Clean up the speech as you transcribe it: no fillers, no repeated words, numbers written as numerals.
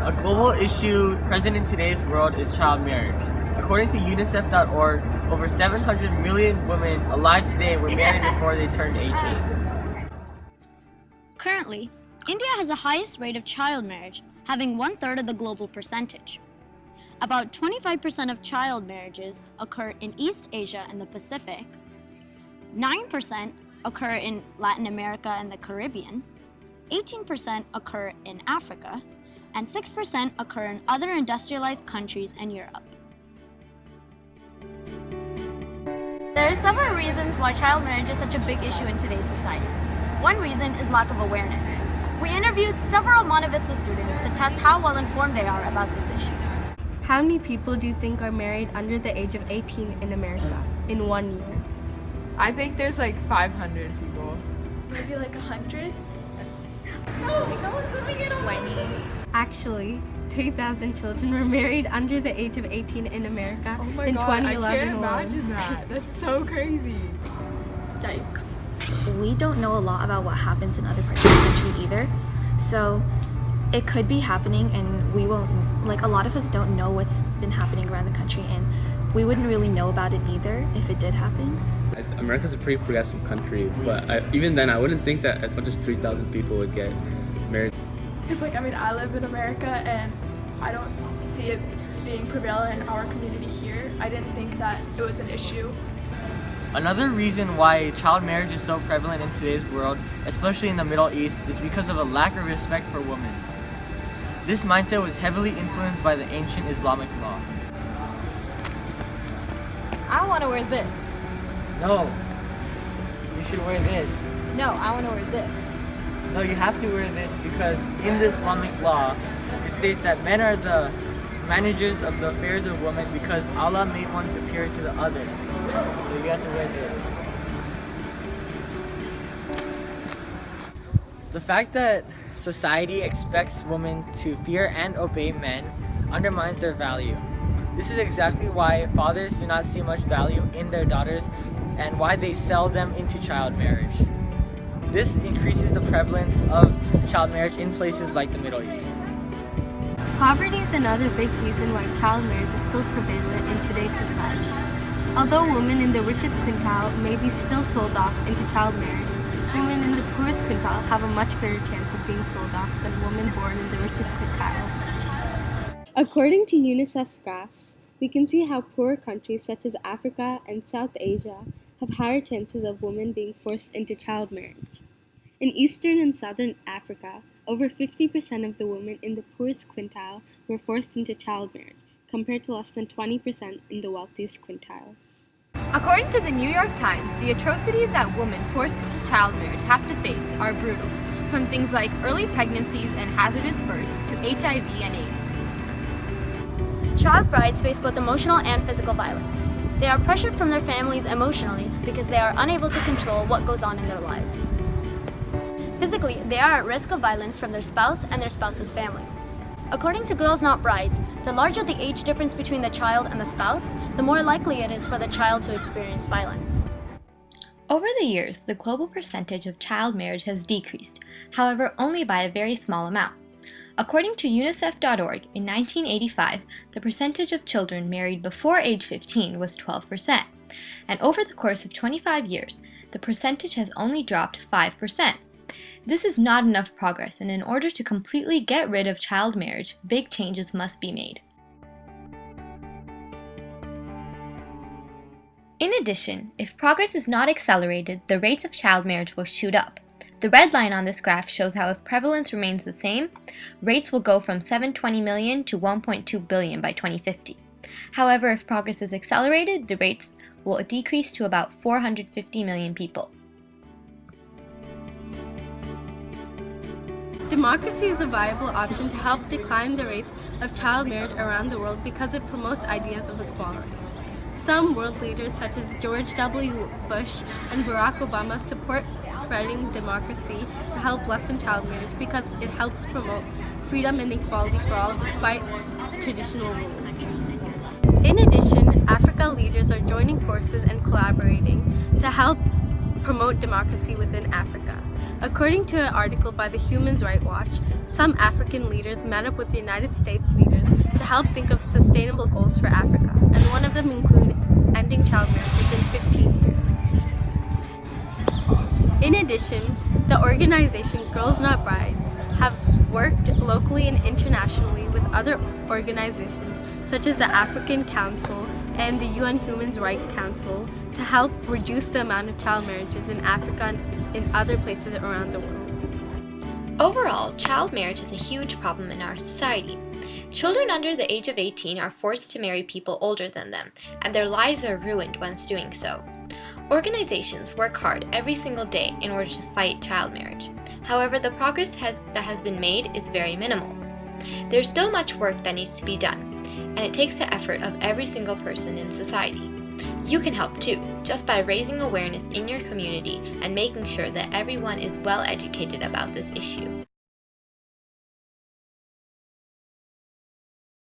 A global issue present in today's world is child marriage. According to UNICEF.org, over 700 million women alive today were married before they turned 18. Currently, India has the highest rate of child marriage, having 1/3 of the global percentage. About 25% of child marriages occur in East Asia and the Pacific, 9% occur in Latin America and the Caribbean, 18% occur in Africa, and 6% occur in other industrialized countries and Europe. There are several reasons why child marriage is such a big issue in today's society. One reason is lack of awareness. We interviewed several Monte Vista students to test how well informed they are about this issue. How many people do you think are married under the age of 18 in America in 1 year? I think there's like 500 people. Maybe like 100? No one's living in 20. Actually, 3,000 children were married under the age of 18 in America Oh my in god, 2011 I can't alone. imagine that. That's so crazy. Yikes. We don't know a lot about what happens in other parts of the country either. So it could be happening and we won't, like a lot of us don't know what's been happening around the country and we wouldn't really know about it either if it did happen. America's a pretty progressive country, but even then I wouldn't think that as much as 3,000 people would get married. Because I live in America and I don't see it being prevalent in our community here. I didn't think that it was an issue. Another reason why child marriage is so prevalent in today's world, especially in the Middle East, is because of a lack of respect for women. This mindset was heavily influenced by the ancient Islamic law. I want to wear this. No, you should wear this. No, I want to wear this. No, you have to wear this because in the Islamic law, it states that men are the managers of the affairs of women because Allah made one superior to the other. So you have to wear this. The fact that society expects women to fear and obey men undermines their value. This is exactly why fathers do not see much value in their daughters and why they sell them into child marriage. This increases the prevalence of child marriage in places like the Middle East. Poverty is another big reason why child marriage is still prevalent in today's society. Although women in the richest quintile may be still sold off into child marriage, women in the poorest quintile have a much greater chance of being sold off than women born in the richest quintile. According to UNICEF's graphs, we can see how poorer countries such as Africa and South Asia have higher chances of women being forced into child marriage. In Eastern and Southern Africa, over 50% of the women in the poorest quintile were forced into child marriage, compared to less than 20% in the wealthiest quintile. According to the New York Times, the atrocities that women forced into child marriage have to face are brutal, from things like early pregnancies and hazardous births to HIV and AIDS. Child brides face both emotional and physical violence. They are pressured from their families emotionally because they are unable to control what goes on in their lives. Physically, they are at risk of violence from their spouse and their spouse's families. According to Girls Not Brides, the larger the age difference between the child and the spouse, the more likely it is for the child to experience violence. Over the years, the global percentage of child marriage has decreased, however only by a very small amount. According to UNICEF.org, in 1985, the percentage of children married before age 15 was 12%, and over the course of 25 years, the percentage has only dropped 5%. This is not enough progress, and in order to completely get rid of child marriage, big changes must be made. In addition, if progress is not accelerated, the rates of child marriage will shoot up. The red line on this graph shows how if prevalence remains the same, rates will go from 720 million to 1.2 billion by 2050. However, if progress is accelerated, the rates will decrease to about 450 million people. Democracy is a viable option to help decline the rates of child marriage around the world because it promotes ideas of equality. Some world leaders such as George W. Bush and Barack Obama support spreading democracy to help lessen child marriage because it helps promote freedom and equality for all despite traditional rules. In addition, Africa leaders are joining forces and collaborating to help promote democracy within Africa. According to an article by the Human Rights Watch, some African leaders met up with the United States leaders to help think of sustainable goals for Africa, and one of them included ending child marriage within 15 years. In addition, the organization Girls Not Brides have worked locally and internationally with other organizations such as the African Council and the UN Human Rights Council to help reduce the amount of child marriages in Africa and in other places around the world. Overall, child marriage is a huge problem in our society. Children under the age of 18 are forced to marry people older than them, and their lives are ruined once doing so. Organizations work hard every single day in order to fight child marriage. However, the progress that has been made is very minimal. There's still much work that needs to be done, and it takes the effort of every single person in society. You can help too, just by raising awareness in your community and making sure that everyone is well educated about this issue.